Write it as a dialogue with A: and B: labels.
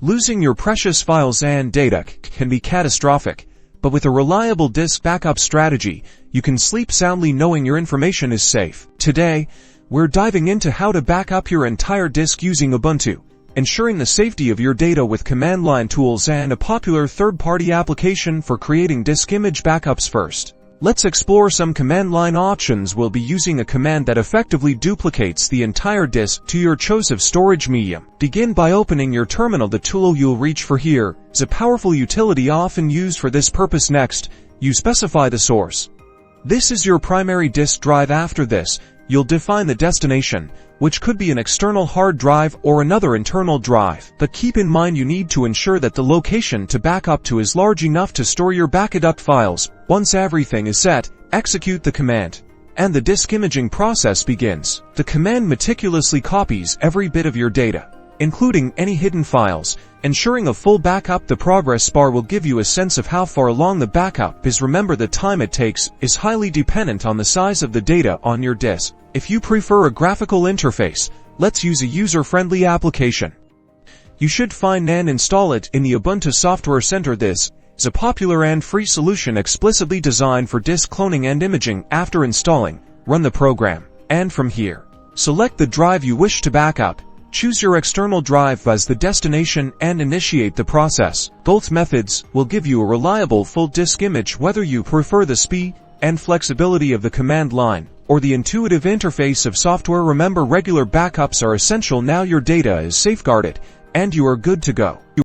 A: Losing your precious files and data can be catastrophic, but with a reliable disk backup strategy, you can sleep soundly knowing your information is safe. Today, we're diving into how to back up your entire disk using Ubuntu, ensuring the safety of your data with command line tools and a popular third-party application for creating disk image backups. First, let's explore some command line options. We'll be using a command that effectively duplicates the entire disk to your choice of storage medium. Begin by opening your terminal. The tool you'll reach for here is a powerful utility often used for this purpose. Next, you specify the source. This is your primary disk drive. After this, you'll define the destination, which could be an external hard drive or another internal drive. But keep in mind you need to ensure that the location to back up to is large enough to store your backup files. Once everything is set, execute the command, and the disk imaging process begins. The command meticulously copies every bit of your data, including any hidden files, ensuring a full backup. The progress bar will give you a sense of how far along the backup is. Remember, the time it takes is highly dependent on the size of the data on your disk. If you prefer a graphical interface, let's use a user-friendly application. You should find and install it in the Ubuntu Software Center. This is a popular and free solution explicitly designed for disk cloning and imaging. After installing, run the program, and from here, select the drive you wish to back up. Choose your external drive as the destination and initiate the process. Both methods will give you a reliable full disk image. Whether you prefer the speed and flexibility of the command line or the intuitive interface of software, remember, regular backups are essential. Now your data is safeguarded and you are good to go.